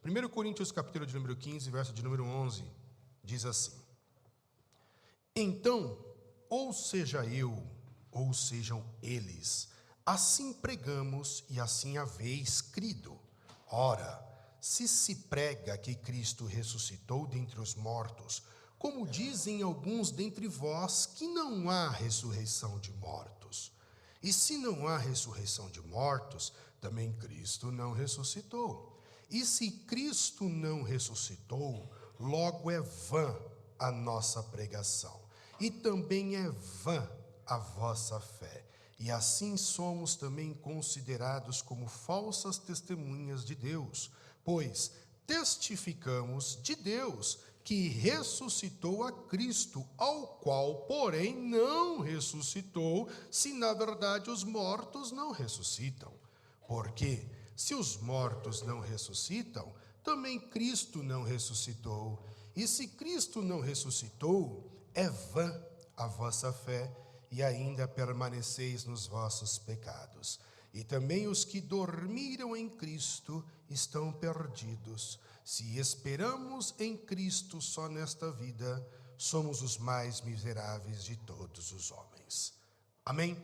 1 Coríntios capítulo de número 15, verso de número 11, diz assim: então, ou seja eu, ou sejam eles, assim pregamos e assim haveis crido. Ora, se prega que Cristo ressuscitou dentre os mortos, como dizem alguns dentre vós que não há ressurreição de mortos. E se não há ressurreição de mortos, também Cristo não ressuscitou. E se Cristo não ressuscitou, logo é vã a nossa pregação, e também é vã a vossa fé. E assim somos também considerados como falsas testemunhas de Deus, pois testificamos de Deus que ressuscitou a Cristo, ao qual, porém, não ressuscitou, se na verdade os mortos não ressuscitam. Porque, se os mortos não ressuscitam, também Cristo não ressuscitou. E se Cristo não ressuscitou, é vã a vossa fé, e ainda permaneceis nos vossos pecados. E também os que dormiram em Cristo estão perdidos. Se esperamos em Cristo só nesta vida, somos os mais miseráveis de todos os homens. Amém?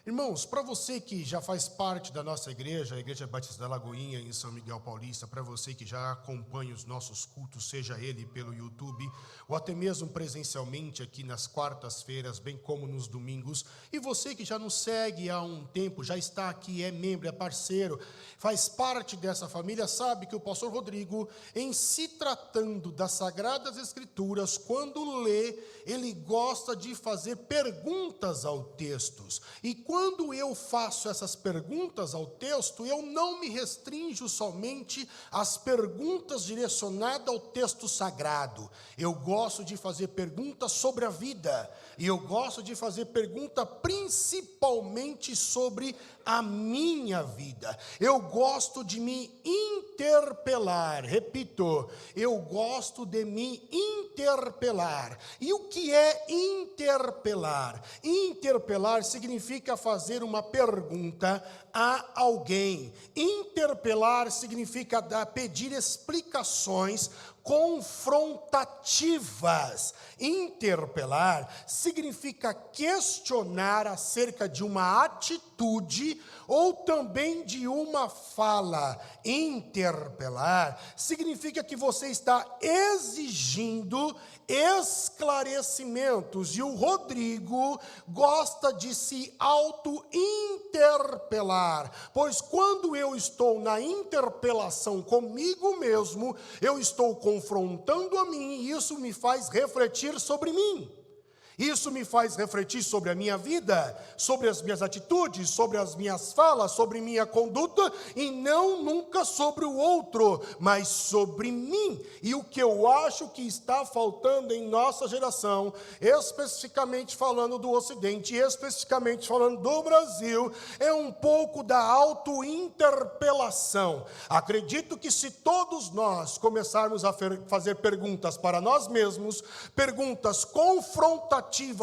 Irmãos, para você que já faz parte da nossa igreja, a Igreja Batista da Lagoinha, em São Miguel Paulista, para você que já acompanha os nossos cultos, seja ele pelo YouTube, ou até mesmo presencialmente aqui nas quartas-feiras, bem como nos domingos, e você que já nos segue há um tempo, já está aqui, é membro, é parceiro, faz parte dessa família, sabe que o pastor Rodrigo, em se tratando das Sagradas Escrituras, quando lê, ele gosta de fazer perguntas ao texto. E quando eu faço essas perguntas ao texto, eu não me restringo somente às perguntas direcionadas ao texto sagrado. Eu gosto de fazer perguntas sobre a vida. E eu gosto de fazer pergunta principalmente sobre a minha vida. Eu gosto de me interpelar. Repito, eu gosto de me interpelar. E o que é interpelar? Interpelar significa fazer uma pergunta a alguém. Interpelar significa pedir explicações confrontativas. Interpelar significa questionar acerca de uma atitude ou também de uma fala. Interpelar significa que você está exigindo esclarecimentos, e o Rodrigo gosta de se auto-interpelar, pois quando eu estou na interpelação comigo mesmo, eu estou confrontando a mim, e isso me faz refletir sobre mim. Isso me faz refletir sobre a minha vida, sobre as minhas atitudes, sobre as minhas falas, sobre minha conduta, e não nunca sobre o outro, mas sobre mim. E o que eu acho que está faltando em nossa geração, especificamente falando do Ocidente, especificamente falando do Brasil, é um pouco da auto-interpelação. Acredito que se todos nós começarmos a fazer perguntas para nós mesmos, perguntas confrontativas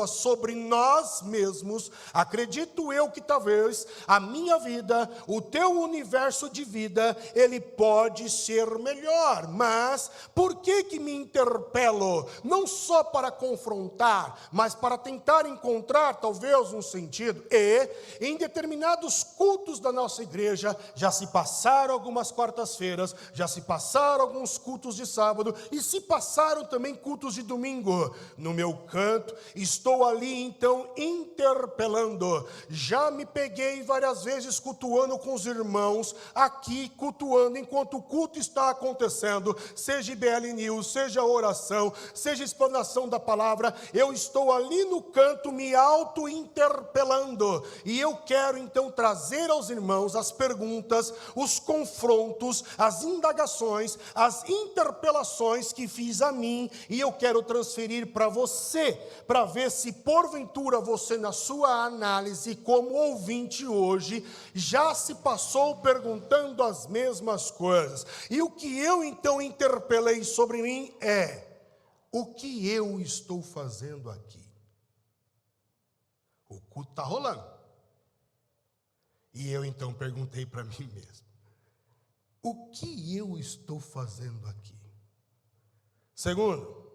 sobre nós mesmos, acredito eu que talvez a minha vida, o teu universo de vida, ele pode ser melhor. Mas por que me interpelo? Não só para confrontar, mas para tentar encontrar talvez um sentido. E em determinados cultos da nossa igreja, já se passaram algumas quartas-feiras, já se passaram alguns cultos de sábado, e se passaram também cultos de domingo. No meu canto, estou ali então interpelando. Já me peguei várias vezes cultuando com os irmãos, aqui cultuando enquanto o culto está acontecendo, seja IBL News, seja oração, seja explanação da palavra, eu estou ali no canto me auto-interpelando, e eu quero então trazer aos irmãos as perguntas, os confrontos, as indagações, as interpelações que fiz a mim, e eu quero transferir para você, para ver se porventura você na sua análise como ouvinte hoje, já se passou perguntando as mesmas coisas. E o que eu então interpelei sobre mim é: o que eu estou fazendo aqui? O culto está rolando. E eu então perguntei para mim mesmo: o que eu estou fazendo aqui? Segundo,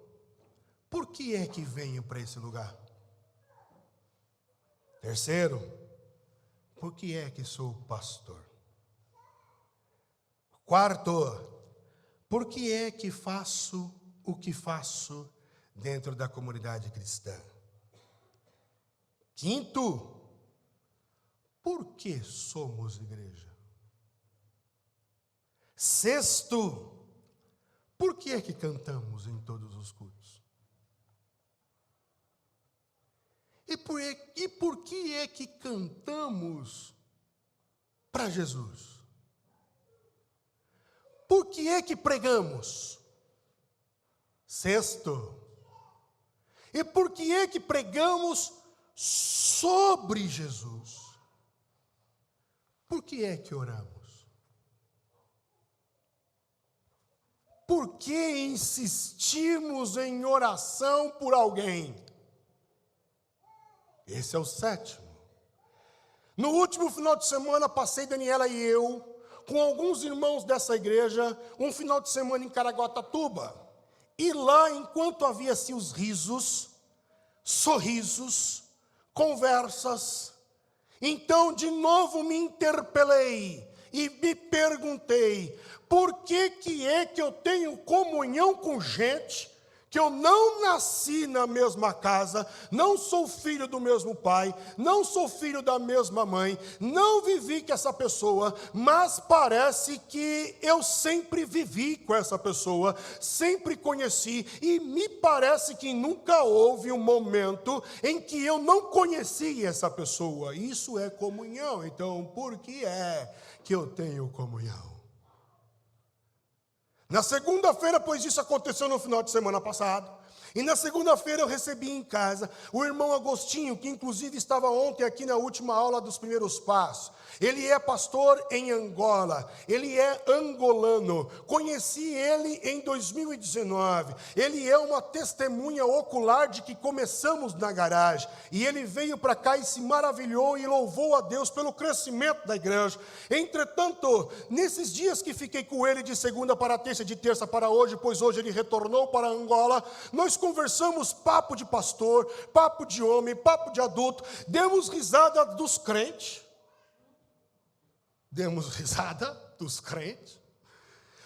por que é que venho para esse lugar? Terceiro, por que é que sou pastor? Quarto, por que é que faço o que faço dentro da comunidade cristã? Quinto, por que somos igreja? Sexto, por que é que cantamos em todos os cultos? E por que é que cantamos para Jesus? Por que é que pregamos? Sexto, e por que é que pregamos sobre Jesus? Por que é que oramos? Por que insistimos em oração por alguém? Esse é o sétimo. No último final de semana, passei Daniela e eu, com alguns irmãos dessa igreja, um final de semana em Caraguatatuba. E lá, enquanto havia-se os risos, sorrisos, conversas, então de novo me interpelei e me perguntei, por que é que eu tenho comunhão com gente que eu não nasci na mesma casa, não sou filho do mesmo pai, não sou filho da mesma mãe, não vivi com essa pessoa, mas parece que eu sempre vivi com essa pessoa, sempre conheci, e me parece que nunca houve um momento em que eu não conheci essa pessoa. Isso é comunhão. Então, por que é que eu tenho comunhão? Na segunda-feira, pois isso aconteceu no final de semana passado, e na segunda-feira eu recebi em casa o irmão Agostinho, que inclusive estava ontem aqui na última aula dos primeiros passos. Ele é pastor em Angola, ele é angolano, conheci ele em 2019, ele é uma testemunha ocular de que começamos na garagem, e ele veio para cá e se maravilhou e louvou a Deus pelo crescimento da igreja. Entretanto, nesses dias que fiquei com ele de segunda para terça, de terça para hoje, pois hoje ele retornou para Angola, nós conversamos papo de pastor, papo de homem, papo de adulto, demos risada dos crentes,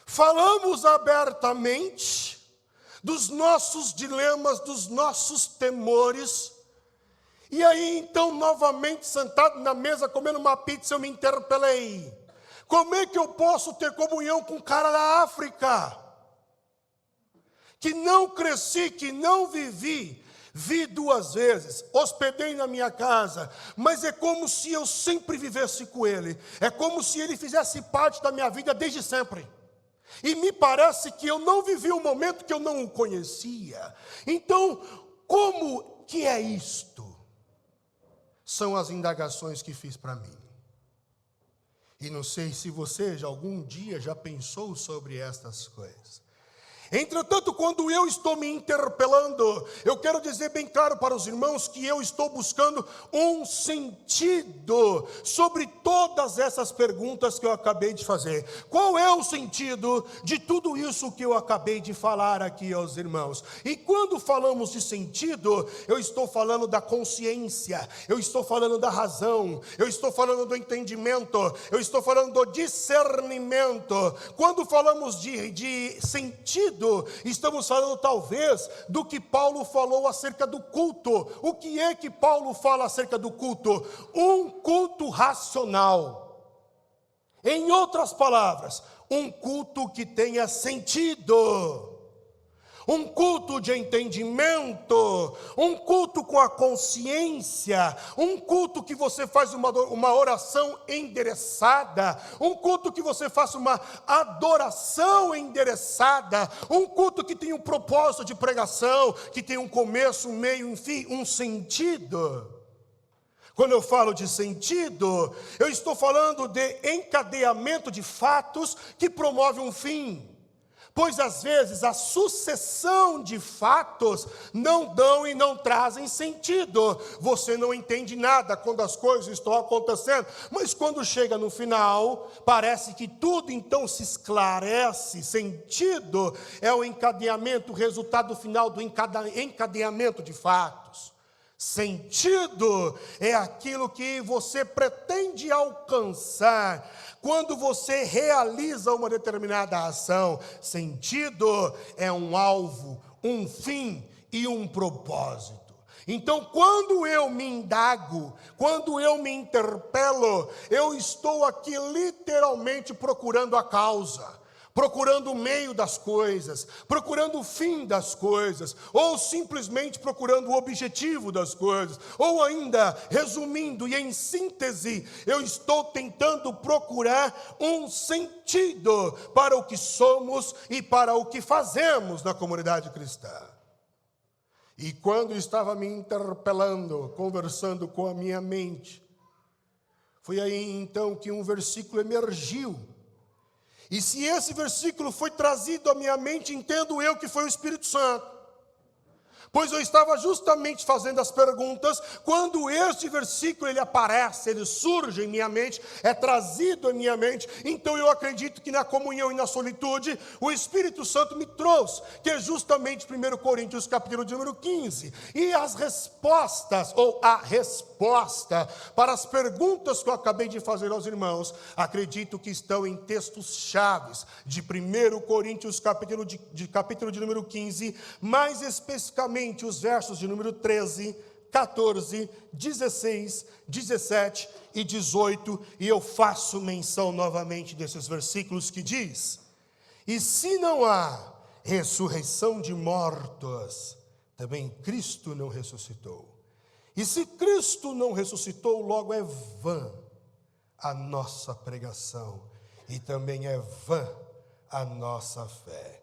falamos abertamente dos nossos dilemas, dos nossos temores, e aí então novamente sentado na mesa comendo uma pizza eu me interpelei, como é que eu posso ter comunhão com um cara da África, que não cresci, que não vivi, vi 2 vezes, hospedei na minha casa, mas é como se eu sempre vivesse com ele, é como se ele fizesse parte da minha vida desde sempre, e me parece que eu não vivi um momento que eu não o conhecia. Então, como que é isto? São as indagações que fiz para mim, e não sei se você algum dia já pensou sobre estas coisas. Entretanto, quando eu estou me interpelando, eu quero dizer bem claro para os irmãos que eu estou buscando um sentido sobre todas essas perguntas que eu acabei de fazer. Qual é o sentido de tudo isso que eu acabei de falar aqui aos irmãos? E quando falamos de sentido, eu estou falando da consciência, eu estou falando da razão, eu estou falando do entendimento, eu estou falando do discernimento. Quando falamos de sentido, estamos falando talvez do que Paulo falou acerca do culto. O que é que Paulo fala acerca do culto? Um culto racional. Em outras palavras, um culto que tenha sentido. Um culto de entendimento, um culto com a consciência, um culto que você faz uma oração endereçada, um culto que você faça uma adoração endereçada, um culto que tem um propósito de pregação, que tem um começo, um meio, enfim, um sentido. Quando eu falo de sentido, eu estou falando de encadeamento de fatos que promove um fim. pois às vezes a sucessão de fatos não dão e não trazem sentido. Você não entende nada quando as coisas estão acontecendo, mas quando chega no final, parece que tudo então se esclarece. Sentido é o encadeamento, o resultado final do encadeamento de fatos. Sentido é aquilo que você pretende alcançar quando você realiza uma determinada ação. Sentido é um alvo, um fim e um propósito. Então, quando eu me indago, quando eu me interpelo, eu estou aqui literalmente procurando a causa, procurando o meio das coisas, procurando o fim das coisas, ou simplesmente procurando o objetivo das coisas, ou ainda, resumindo e em síntese, eu estou tentando procurar um sentido para o que somos e para o que fazemos na comunidade cristã. E quando estava me interpelando, conversando com a minha mente, foi aí então que um versículo emergiu. E se esse versículo foi trazido à minha mente, entendo eu que foi o Espírito Santo. Pois eu estava justamente fazendo as perguntas, quando este versículo ele aparece, ele surge em minha mente, é trazido em minha mente, então eu acredito que na comunhão e na solitude, o Espírito Santo me trouxe, que é justamente 1 Coríntios capítulo de número 15, e as respostas, ou a resposta para as perguntas que eu acabei de fazer aos irmãos, acredito que estão em textos chaves, de 1 Coríntios capítulo de número 15, mais especificamente, os versos de número 13, 14, 16, 17 e 18, e eu faço menção novamente desses versículos que diz: e se não há ressurreição de mortos, também Cristo não ressuscitou. E se Cristo não ressuscitou, logo é vã a nossa pregação, e também é vã a nossa fé.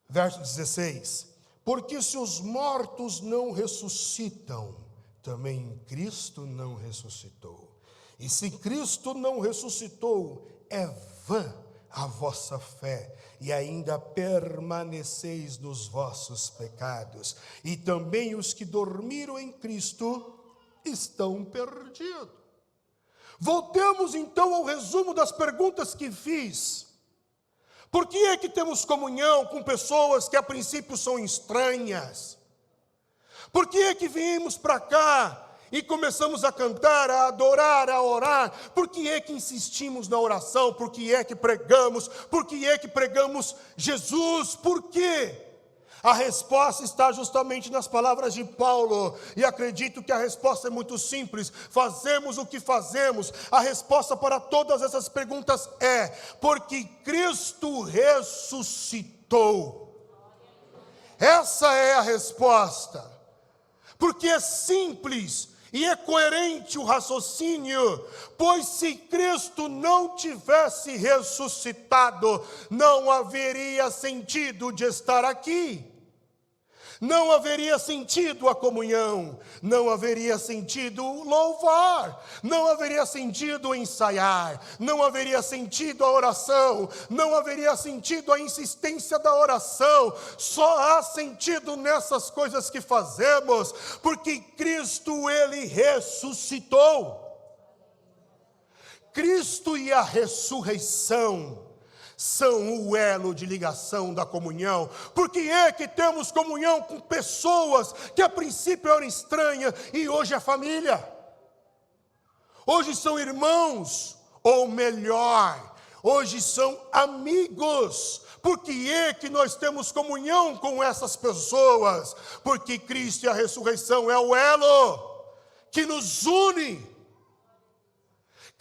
Verso 16: porque se os mortos não ressuscitam, também Cristo não ressuscitou. E se Cristo não ressuscitou, é vã a vossa fé, e ainda permaneceis nos vossos pecados. E também os que dormiram em Cristo estão perdidos. Voltemos então ao resumo das perguntas que fiz. Por que é que temos comunhão com pessoas que a princípio são estranhas? Por que é que viemos para cá e começamos a cantar, a adorar, a orar? Por que é que insistimos na oração? Por que é que pregamos? Por que é que pregamos Jesus? Por quê? A resposta está justamente nas palavras de Paulo, e acredito que a resposta é muito simples. Fazemos o que fazemos. A resposta para todas essas perguntas é: porque Cristo ressuscitou. Essa é a resposta. Porque é simples e é coerente o raciocínio, pois se Cristo não tivesse ressuscitado, não haveria sentido de estar aqui. Não haveria sentido a comunhão, não haveria sentido louvar, não haveria sentido ensaiar, não haveria sentido a oração, não haveria sentido a insistência da oração. Só há sentido nessas coisas que fazemos, porque Cristo, Ele ressuscitou. Cristo e a ressurreição são o elo de ligação da comunhão. Porque é que temos comunhão com pessoas que a princípio eram estranhas e hoje é família. Hoje são irmãos, ou melhor, hoje são amigos. Por que é que nós temos comunhão com essas pessoas? Porque Cristo e a ressurreição é o elo que nos une.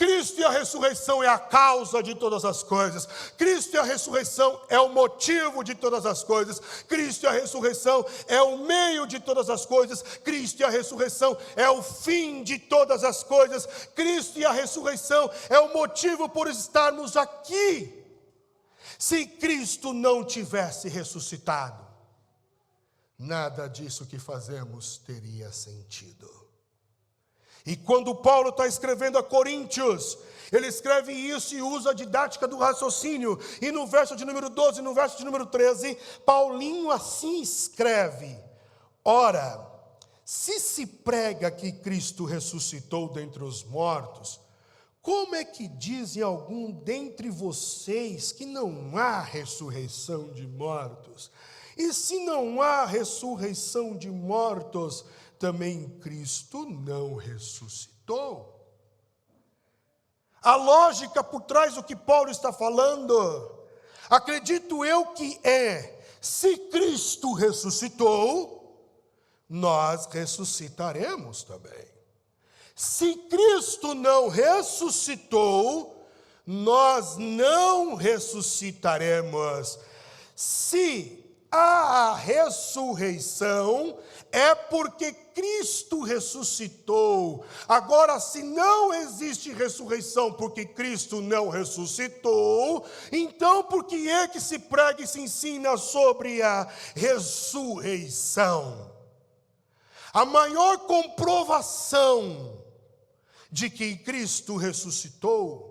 Cristo e a ressurreição é a causa de todas as coisas. Cristo e a ressurreição é o motivo de todas as coisas. Cristo e a ressurreição é o meio de todas as coisas. Cristo e a ressurreição é o fim de todas as coisas. Cristo e a ressurreição é o motivo por estarmos aqui. Se Cristo não tivesse ressuscitado, nada disso que fazemos teria sentido. E quando Paulo está escrevendo a Coríntios, ele escreve isso e usa a didática do raciocínio. E no verso de número 12 e no verso de número 13, Paulinho assim escreve: ora, se prega que Cristo ressuscitou dentre os mortos, como é que dizem algum dentre vocês que não há ressurreição de mortos? E se não há ressurreição de mortos, também Cristo não ressuscitou. A lógica por trás do que Paulo está falando, acredito eu que se Cristo ressuscitou, nós ressuscitaremos também. Se Cristo não ressuscitou, nós não ressuscitaremos. Se há ressurreição, é porque Cristo ressuscitou. Agora, se não existe ressurreição porque Cristo não ressuscitou, então por que é que se prega e se ensina sobre a ressurreição? A maior comprovação de que Cristo ressuscitou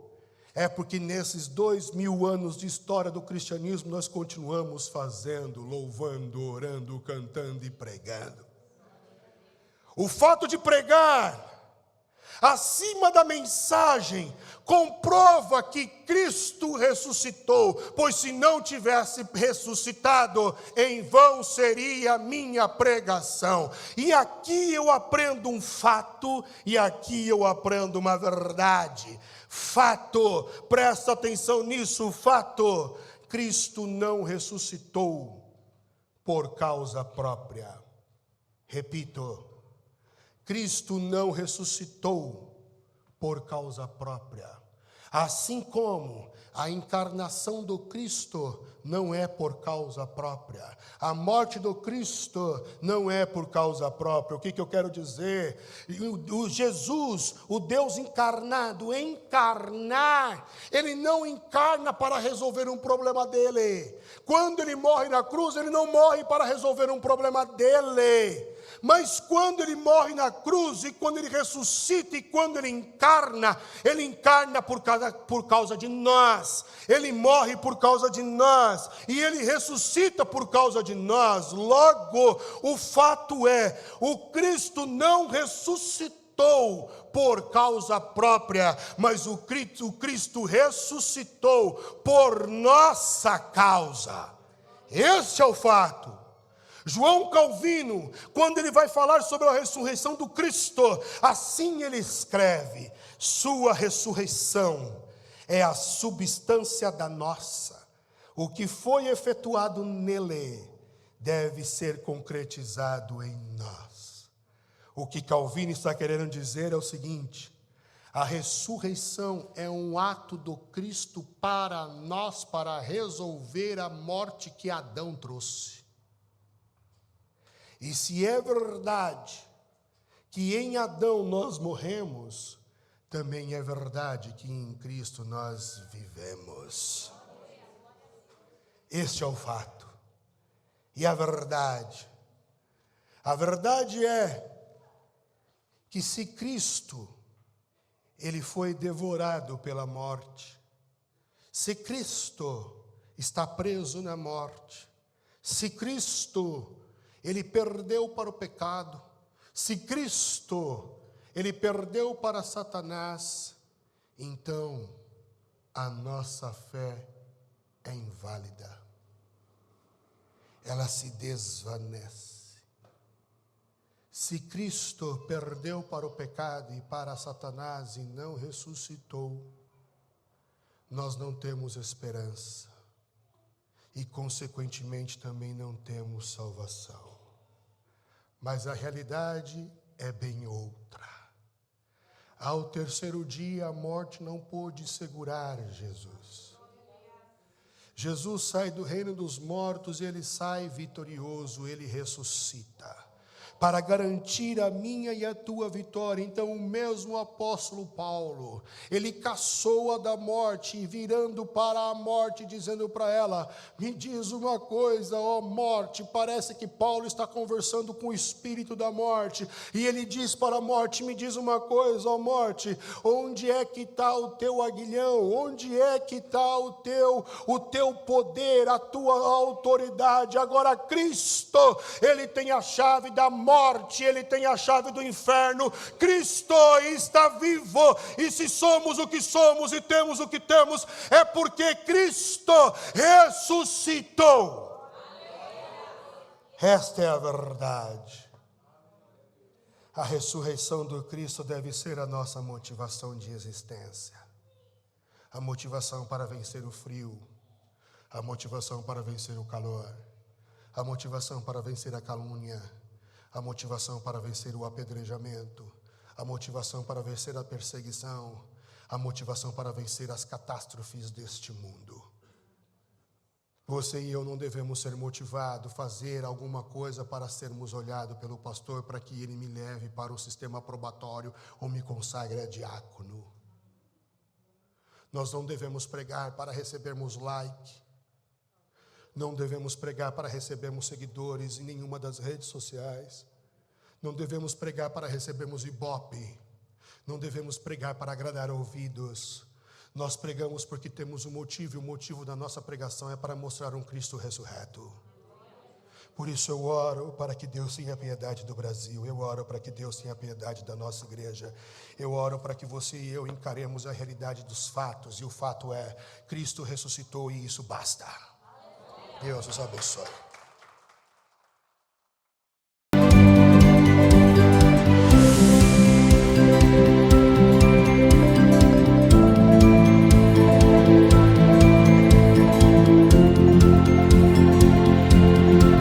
é porque nesses 2000 anos de história do cristianismo nós continuamos fazendo, louvando, orando, cantando e pregando. O fato de pregar acima da mensagem comprova que Cristo ressuscitou, pois se não tivesse ressuscitado, em vão seria a minha pregação. E aqui eu aprendo um fato, e aqui eu aprendo uma verdade. Fato, presta atenção nisso, fato: Cristo não ressuscitou por causa própria. Repito, Cristo não ressuscitou por causa própria. Assim como a encarnação do Cristo não é por causa própria. A morte do Cristo não é por causa própria. O que eu quero dizer? O Jesus, o Deus encarnado, encarnar, ele não encarna para resolver um problema dele. Quando ele morre na cruz, ele não morre para resolver um problema dele. Mas quando ele morre na cruz, e quando ele ressuscita, e quando ele encarna por causa de nós. Ele morre por causa de nós, e ele ressuscita por causa de nós. Logo, o fato é, o Cristo não ressuscitou por causa própria, mas o Cristo ressuscitou por nossa causa. Esse é o fato. João Calvino, quando ele vai falar sobre a ressurreição do Cristo, assim ele escreve: sua ressurreição é a substância da nossa. O que foi efetuado nele deve ser concretizado em nós. O que Calvino está querendo dizer é o seguinte: a ressurreição é um ato do Cristo para nós, para resolver a morte que Adão trouxe. E se é verdade que em Adão nós morremos, também é verdade que em Cristo nós vivemos. Este é o fato. E a verdade é que se Cristo, ele foi devorado pela morte, se Cristo está preso na morte, se Cristo, ele perdeu para o pecado, se Cristo, ele perdeu para Satanás, então a nossa fé é inválida. Ela se desvanece. Se Cristo perdeu para o pecado e para Satanás e não ressuscitou, nós não temos esperança. E, consequentemente, também não temos salvação. Mas a realidade é bem outra. Ao terceiro dia, a morte não pôde segurar Jesus. Jesus sai do reino dos mortos e ele sai vitorioso, ele ressuscita. para garantir a minha e a tua vitória. Então o mesmo apóstolo Paulo, ele caçou-a da morte, e virando para a morte, dizendo para ela: me diz uma coisa, ó morte. Parece que Paulo está conversando com o espírito da morte, e ele diz para a morte: me diz uma coisa, ó morte, onde é que está o teu aguilhão? Onde é que está o teu poder, a tua autoridade? Agora Cristo, ele tem a chave da morte, ele tem a chave do inferno. Cristo está vivo, e se somos o que somos e temos o que temos, é porque Cristo ressuscitou. Esta é a verdade. A ressurreição do Cristo deve ser a nossa motivação de existência. A motivação para vencer o frio, a motivação para vencer o calor, a motivação para vencer a calúnia, a motivação para vencer o apedrejamento, a motivação para vencer a perseguição, a motivação para vencer as catástrofes deste mundo. Você e eu não devemos ser motivados a fazer alguma coisa para sermos olhados pelo pastor, para que ele me leve para o sistema probatório ou me consagre a diácono. Nós não devemos pregar para recebermos like. Não devemos pregar para recebermos seguidores em nenhuma das redes sociais. Não devemos pregar para recebermos ibope. Não devemos pregar para agradar ouvidos. Nós pregamos porque temos um motivo, e o motivo da nossa pregação é para mostrar um Cristo ressurreto. Por isso eu oro para que Deus tenha piedade do Brasil. Eu oro para que Deus tenha piedade da nossa igreja. Eu oro para que você e eu encaremos a realidade dos fatos. E o fato é, Cristo ressuscitou, e isso basta. Deus os abençoe.